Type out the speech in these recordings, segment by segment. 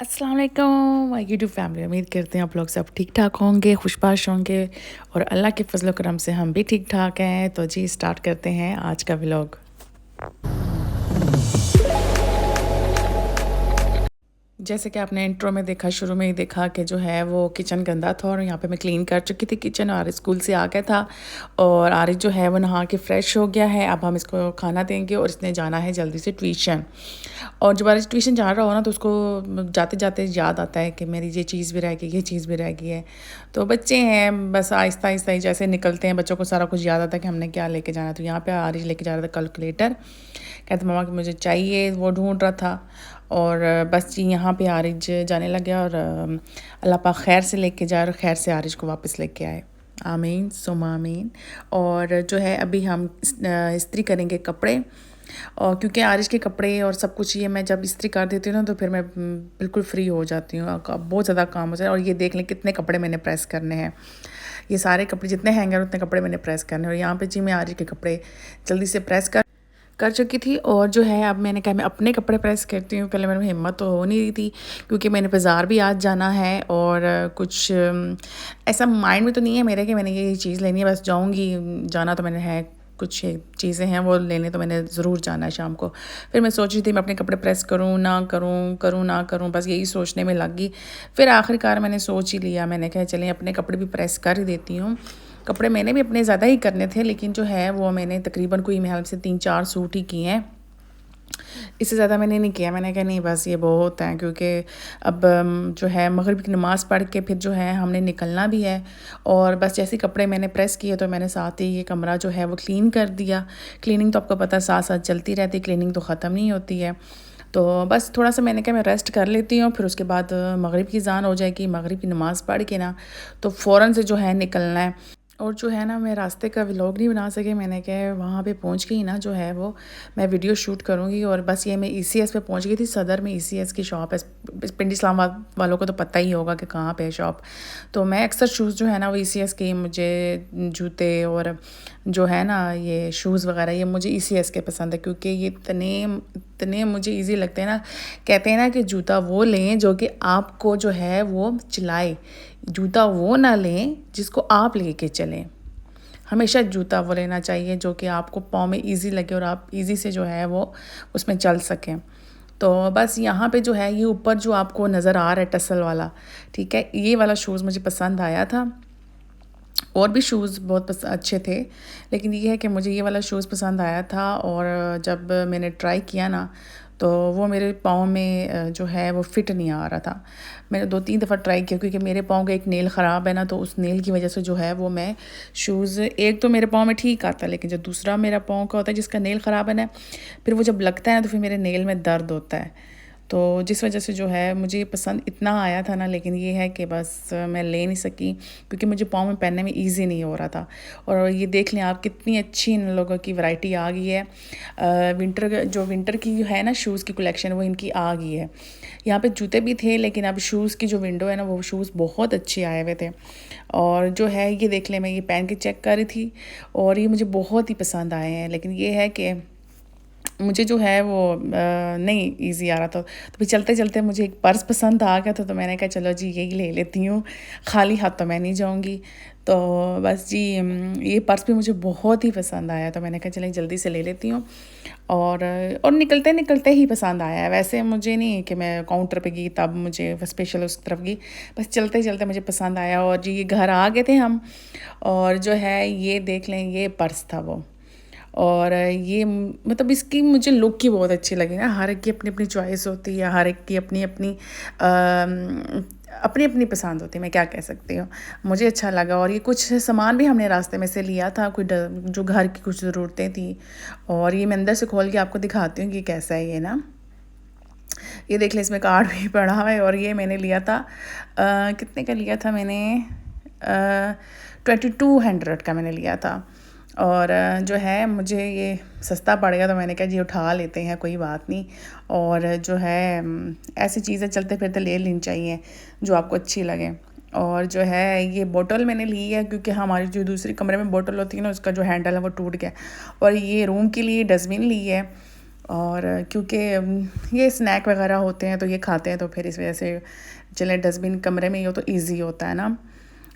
अस्सलाम वालेकुम my YouTube family. उम्मीद करते हैं आप लोग सब ठीक ठाक होंगे, खुशबाश होंगे और अल्लाह के फजल करम से हम भी ठीक ठाक हैं। तो जी स्टार्ट करते हैं आज का व्लॉग। जैसे कि आपने इंट्रो में देखा, शुरू में ही देखा कि जो है वो किचन गंदा था और यहाँ पे मैं क्लीन कर चुकी थी किचन। आरिफ स्कूल से आ गया था और आरिफ जो है वो नहा के फ्रेश हो गया है। अब हम इसको खाना देंगे और इसने जाना है जल्दी से ट्यूशन। और जब आरिफ ट्यूशन जा रहा हो ना तो उसको जाते जाते याद आता है कि मेरी ये चीज़ भी रह गई, ये चीज़ भी रह गई है। तो बच्चे हैं, बस आहिस्ता आहिस्ता ही जैसे निकलते हैं बच्चों को सारा कुछ याद आता है कि हमने क्या लेके जाना। तो यहाँ पे आरिफ लेके जा रहा था कैलकुलेटर, कहते मम्मा कि मुझे चाहिए, वो ढूंढ रहा था। और बस जी यहाँ पे आरिज जाने लग गया और अल्लाह पाक खैर से लेके जाए और खैर से आरिज को वापस लेके आए। आमीन सुमा आमीन। और जो है अभी हम इस्त्री करेंगे कपड़े, और क्योंकि आरिश के कपड़े और सब कुछ ये मैं जब इस्त्री कर देती हूँ ना तो फिर मैं बिल्कुल फ्री हो जाती हूँ। बहुत ज़्यादा काम हो जाए। और ये देख लें कितने कपड़े मैंने प्रेस करने हैं। ये सारे कपड़े जितने हैंगर उतने कपड़े मैंने प्रेस करने हैं। और यहाँ पे जी मैं आरिश के कपड़े जल्दी से प्रेस कर चुकी थी। और जो है अब मैंने कहा मैं अपने कपड़े प्रेस करती हूँ। पहले मेरे में हिम्मत तो हो नहीं रही थी क्योंकि मैंने बाज़ार भी आज जाना है और कुछ ऐसा माइंड में तो नहीं है मेरे कि मैंने ये चीज़ लेनी है, बस जाऊँगी। जाना तो मैंने है, कुछ चीज़ें हैं वो लेने तो मैंने ज़रूर जाना है शाम को। फिर मैं सोच रही थी मैं अपने कपड़े प्रेस करूँ ना करूँ, करूँ ना करूँ, बस यही सोचने में लग गई। फिर आखिरकार मैंने सोच ही लिया, मैंने कहा चलें अपने कपड़े भी प्रेस कर ही देती हूँ। कपड़े मैंने भी अपने ज़्यादा ही करने थे, लेकिन जो है वो मैंने तकरीबन कोई मेरे ख्याल से 3-4 सूट ही किए हैं, इससे ज़्यादा मैंने नहीं किया। मैंने कहा नहीं बस ये बहुत है, क्योंकि अब जो है मगरिब की नमाज़ पढ़ के फिर जो है हमने निकलना भी है। और बस जैसे कपड़े मैंने प्रेस किए तो मैंने साथ ही ये कमरा जो है वो क्लीन कर दिया। क्लीनिंग तो आपको पता साथ साथ चलती रहती, क्लीनिंग तो ख़त्म नहीं होती है। तो बस थोड़ा सा मैंने कहा मैं रेस्ट कर लेती हूँ, फिर उसके बाद मगरिब की ज़ान हो जाएगी। मगरिब की नमाज़ पढ़ के ना तो फ़ौरन से जो है निकलना है। और जो है ना मैं रास्ते का व्लॉग नहीं बना सके, मैंने कहा वहाँ पे पहुँच के ही ना जो है वो मैं वीडियो शूट करूँगी। और बस ये मैं ईसीएस पे पहुँच गई थी। सदर में ईसीएस की शॉप है, पिंडी इस्लामाबाद वालों को तो पता ही होगा कि कहाँ पे है शॉप। तो मैं अक्सर शूज़ जो है ना वो ईसीएस के, मुझे जूते और जो है ना ये शूज़ वगैरह ये मुझे ईसीएस के पसंद है, क्योंकि ये इतने इतने मुझे ईजी लगते हैं ना। कहते हैं ना कि जूता वो लें जो कि आपको जो है वो चलाए, जूता वो ना लें जिसको आप लेके चलें। हमेशा जूता वो लेना चाहिए जो कि आपको पाँव में इजी लगे और आप इजी से जो है वो उसमें चल सकें। तो बस यहाँ पे जो है ये ऊपर जो आपको नज़र आ रहा है टसल वाला, ठीक है, ये वाला शूज़ मुझे पसंद आया था। और भी शूज़ बहुत अच्छे थे, लेकिन ये है कि मुझे ये वाला शूज़ पसंद आया था। और जब मैंने ट्राई किया ना तो वो मेरे पाँव में जो है वो फिट नहीं आ रहा था। मैंने 2-3 दफ़ा ट्राई किया, क्योंकि मेरे पाँव का एक नेल ख़राब है ना, तो उस नेल की वजह से जो है वो मैं शूज़, एक तो मेरे पाँव में ठीक आता है, लेकिन जो दूसरा मेरा पाँव का होता है जिसका नेल ख़राब है ना, फिर वो जब लगता है ना तो फिर मेरे नेल में दर्द होता है। तो जिस वजह से जो है मुझे पसंद इतना आया था ना, लेकिन ये है कि बस मैं ले नहीं सकी क्योंकि मुझे पाँव में पहनने में इजी नहीं हो रहा था। और ये देख लें आप कितनी अच्छी इन लोगों की वैरायटी आ गई है। विंटर की जो है ना शूज़ की कलेक्शन वो इनकी आ गई है। यहाँ पे जूते भी थे, लेकिन अब शूज़ की जो विंडो है ना वो शूज़ बहुत अच्छे आए हुए थे। और जो है ये देख लें, मैं ये पहन के चेक कर रही थी और ये मुझे बहुत ही पसंद आए हैं। लेकिन ये है कि मुझे जो है वो नहीं इजी आ रहा था। तो फिर चलते चलते मुझे एक पर्स पसंद आ गया था, तो मैंने कहा चलो जी यही ले लेती हूँ, खाली हाथ तो मैं नहीं जाऊँगी। तो बस जी ये पर्स भी मुझे बहुत ही पसंद आया, तो मैंने कहा चलें जल्दी से ले लेती हूँ। और निकलते निकलते ही पसंद आया है। वैसे मुझे नहीं कि मैं काउंटर पे गई तब मुझे स्पेशल उस तरफ गई, बस चलते चलते मुझे पसंद आया। और जी ये घर आ गए थे हम, और जो है ये देख लें ये पर्स था वो। और ये मतलब इसकी मुझे लुक ही बहुत अच्छी लगी ना। हर एक की अपनी अपनी चॉइस होती है, हर एक की अपनी अपनी अपनी अपनी पसंद होती है, मैं क्या कह सकती हूँ। मुझे अच्छा लगा। और ये कुछ सामान भी हमने रास्ते में से लिया था, कोई जो घर की कुछ ज़रूरतें थी। और ये मैं अंदर से खोल के आपको दिखाती हूँ कि कैसा है ये ना। ये देख लें इसमें कार्ड भी पड़ा हुआ है। और ये मैंने लिया था कितने का लिया था मैंने, 2200 का मैंने लिया था। और जो है मुझे ये सस्ता पड़ गया, तो मैंने कहा जी उठा लेते हैं, कोई बात नहीं। और जो है ऐसी चीज़ें चलते फिरते ले लेनी चाहिए जो आपको अच्छी लगे। और जो है ये बोतल मैंने ली है, क्योंकि हमारी जो दूसरी कमरे में बोतल होती है ना उसका जो हैंडल है वो टूट गया। और ये रूम के लिए डस्टबिन ली है। और क्योंकि ये स्नैक वगैरह होते हैं तो ये खाते हैं, तो फिर इस वजह से चले डस्टबिन कमरे में ही हो तो ईजी होता है ना।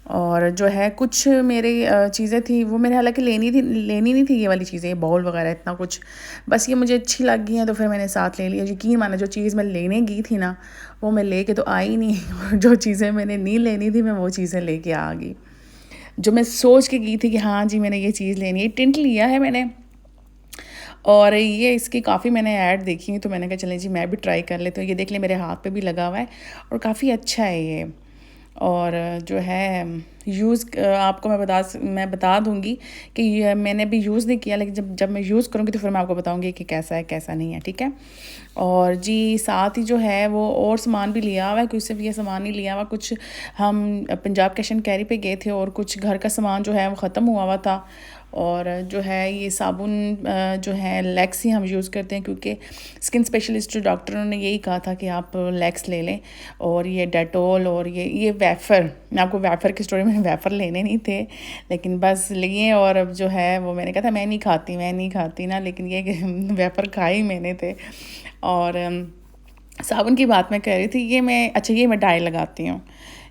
और जो है कुछ मेरी चीज़ें थी वो मैंने हालांकि लेनी नहीं थी, ये वाली चीज़ें बाउल वगैरह इतना कुछ, बस ये मुझे अच्छी लग गई हैं तो फिर मैंने साथ ले लिया। यकीन माना जो चीज़ मैं लेने गई थी ना वो मैं लेके तो आई नहीं और जो चीज़ें मैंने नहीं लेनी थी मैं वो चीज़ें लेके आ गई, जो मैं सोच के गई थी कि हाँ जी मैंने ये चीज़ लेनी है। टिंट लिया है मैंने, और ये इसकी काफ़ी मैंने ऐड देखी तो मैंने कहा चलें जी मैं भी ट्राई कर लेती हूँ। ये देख लें मेरे हाथ पे भी लगा हुआ है और काफ़ी अच्छा है ये। और जो है यूज़ आपको मैं बता दूँगी कि ये मैंने भी यूज़ नहीं किया, लेकिन जब जब मैं यूज़ करूँगी तो फिर मैं आपको बताऊँगी कि कैसा है कैसा नहीं है, ठीक है। और जी साथ ही जो है वो और सामान भी लिया हुआ है, कुछ सिर्फ ये सामान नहीं लिया हुआ, कुछ हम पंजाब कैश एंड कैरी पे गए थे और कुछ घर का सामान जो है वो ख़त्म हुआ था। और जो है ये साबुन जो है लैक्स ही हम यूज़ करते हैं, क्योंकि स्किन स्पेशलिस्ट जो डॉक्टरों ने यही कहा था कि आप लैक्स ले लें। और ये डेटोल और ये वेफ़र, मैं आपको वेफ़र की स्टोरी, मैंने वेफ़र लेने नहीं थे लेकिन बस लिए। और अब जो है वो मैंने कहा था मैं नहीं खाती ना, लेकिन ये वेफ़र खाए मैंने थे। और साबुन की बात मैं कह रही थी, ये मैं डाई लगाती हूँ,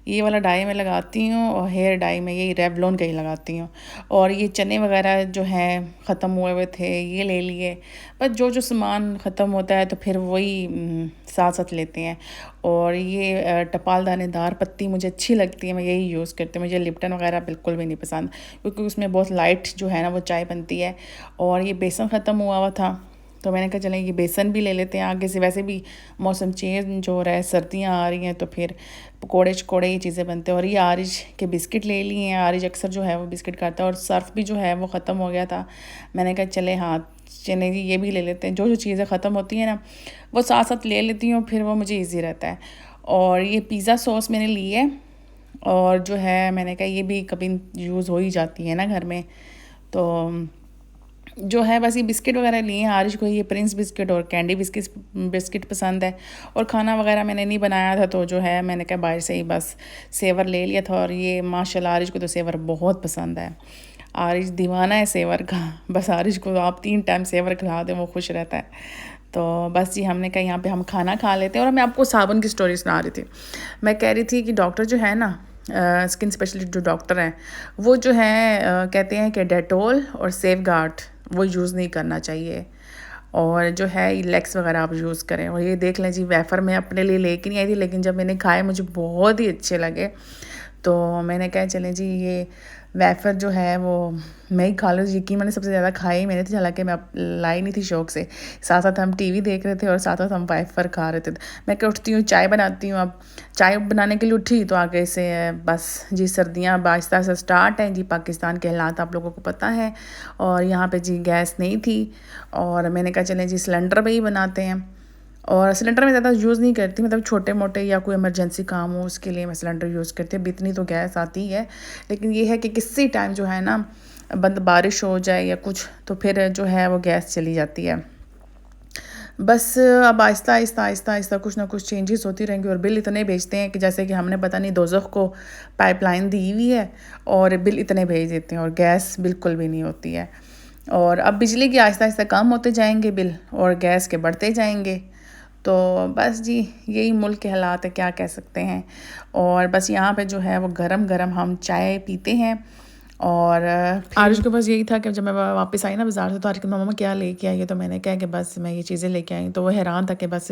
ये वाला डाई मैं लगाती हूँ और हेयर डाई मैं यही रेवलॉन का ही लगाती हूँ। और ये चने वगैरह जो हैं ख़त्म हुए हुए थे ये ले लिए, बस जो सामान ख़त्म होता है तो फिर वही साथ साथ लेते हैं। और ये टपाल दानेदार पत्ती मुझे अच्छी लगती है, मैं यही यूज़ करती हूँ। मुझे लिप्टन वगैरह बिल्कुल भी नहीं पसंद, क्योंकि उसमें बहुत लाइट जो है ना वो चाय बनती है। और ये बेसन ख़त्म हुआ था तो मैंने कहा चलें ये बेसन भी ले लेते हैं आगे से, वैसे भी मौसम चेंज हो रहा है, सर्दियाँ आ रही हैं तो फिर पकोड़े शकोड़े ये चीज़ें बनते हैं। और ये आरिज के बिस्किट ले लिए हैं, आरिज अक्सर जो है वो बिस्किट खाता है। और सर्फ भी जो है वो ख़त्म हो गया था, मैंने कहा चले हाँ चले जी ये भी ले लेते हैं। जो चीज़ें ख़त्म होती हैं ना वो साथ साथ ले लेती हूँ, फिर वो मुझे ईजी रहता है। और ये पिज़्ज़ा सॉस मैंने ली है, और जो है मैंने कहा ये भी कभी यूज़ हो ही जाती है ना घर में, तो जो है बस ये बिस्किट वगैरह लिए हैं। आरिश को ये प्रिंस बिस्किट और कैंडी बिस्किट पसंद है। और खाना वगैरह मैंने नहीं बनाया था तो जो है मैंने कहा बाहर से ही बस सेवर ले लिया था। और ये माशाल्लाह आरिश को तो सेवर बहुत पसंद है, आरिश दीवाना है सेवर का, बस आरिश को आप 3 टाइम सेवर खिला दें वो खुश रहता है। तो बस जी हमने कहा यहाँ पे हम खाना खा लेते हैं। और मैं आपको साबुन की स्टोरी सुना रही थी, मैं कह रही थी कि डॉक्टर जो है ना स्किन स्पेशलिस्ट जो डॉक्टर हैं वो जो है कहते हैं कि डेटोल और सेफगार्ड वो यूज़ नहीं करना चाहिए, और जो है लेक्स वगैरह आप यूज़ करें। और ये देख लें जी वेफ़र मैं अपने लिए लेके नहीं आई थी, लेकिन जब मैंने खाए मुझे बहुत ही अच्छे लगे, तो मैंने कहा चलें जी ये वेफ़र जो है वो मैं ही खा लूँ। यकीन मैंने सबसे ज़्यादा खाए ही मैंने थे, हालांकि मैं लाई नहीं थी शौक़ से, साथ साथ हम टीवी देख रहे थे और साथ साथ हम वेफ़र खा रहे थे। मैं क्या उठती हूँ चाय बनाती हूँ, अब चाय बनाने के लिए उठी तो आगे से बस जी सर्दियाँ आहिस्ता से स्टार्ट हैं जी, पाकिस्तान के हालात आप लोगों को पता है। और यहाँ पे जी गैस नहीं थी, और मैंने कहा चलें जी सिलेंडर पे ही बनाते हैं। और सिलेंडर में ज़्यादा यूज़ नहीं करती, मतलब छोटे मोटे या कोई इमरजेंसी काम हो उसके लिए मैं सिलेंडर यूज़ करती हूँ। इतनी तो गैस आती है, लेकिन ये है कि किसी टाइम जो है ना बंद बारिश हो जाए या कुछ तो फिर जो है वो गैस चली जाती है। बस अब आहिस्ता आहिस्ता आहिस्ता आहिस्ता कुछ ना कुछ चेंजेस होती रहेंगी। और बिल इतने भेजते हैं कि जैसे कि हमने पता नहीं दोज़ख को पाइपलाइन दी हुई है, और बिल इतने भेज देते हैं और गैस बिल्कुल भी नहीं होती है। और अब बिजली के आहिस्ता आहिस्ता कम होते जाएंगे बिल, और गैस के बढ़ते जाएंगे। तो बस जी यही मुल्क के हालात है, क्या कह सकते हैं। और बस यहाँ पे जो है वो गरम गरम हम चाय पीते हैं। और आरुष के पास यही था कि जब मैं वापस आई ना बाज़ार से तो आरुष की मम्मा क्या लेके आई है, तो मैंने कहा कि बस मैं ये चीज़ें लेके आई। तो वो हैरान था कि बस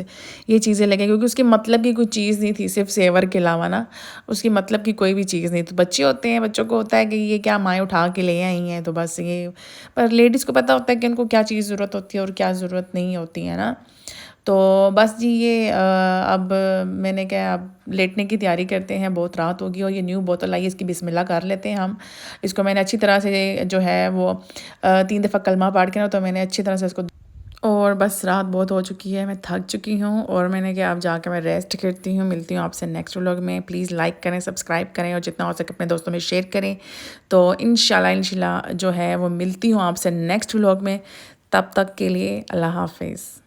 ये चीज़ें लेके, क्योंकि उसके मतलब की कोई चीज़ नहीं थी सिर्फ सेवर के अलावा ना, उसकी मतलब की कोई भी चीज़ नहीं। तो बच्चे होते हैं, बच्चों को होता है कि ये क्या माएँ उठा के ले आई हैं, तो बस ये, पर लेडीज़ को पता होता है कि उनको क्या चीज़ ज़रूरत होती है और क्या ज़रूरत नहीं होती है ना। तो बस जी ये अब मैंने क्या अब लेटने की तैयारी करते हैं, बहुत रात होगी। और ये न्यू बोतल आई है, इसकी बिस्मिल्लाह कर लेते हैं हम। इसको मैंने अच्छी तरह से जो है वो 3 दफ़ा कलमा पढ़ के ना, तो मैंने अच्छी तरह से इसको, और बस रात बहुत हो चुकी है, मैं थक चुकी हूँ और मैंने क्या अब जाके मैं रेस्ट करती हूँ। मिलती हूँ आपसे नेक्स्ट व्लॉग में। प्लीज़ लाइक करें, सब्सक्राइब करें और जितना हो सके अपने दोस्तों में शेयर करें। तो इंशाल्लाह जो है वो मिलती हूँ आपसे नेक्स्ट व्लॉग में। तब तक के लिए अल्लाह हाफिज़।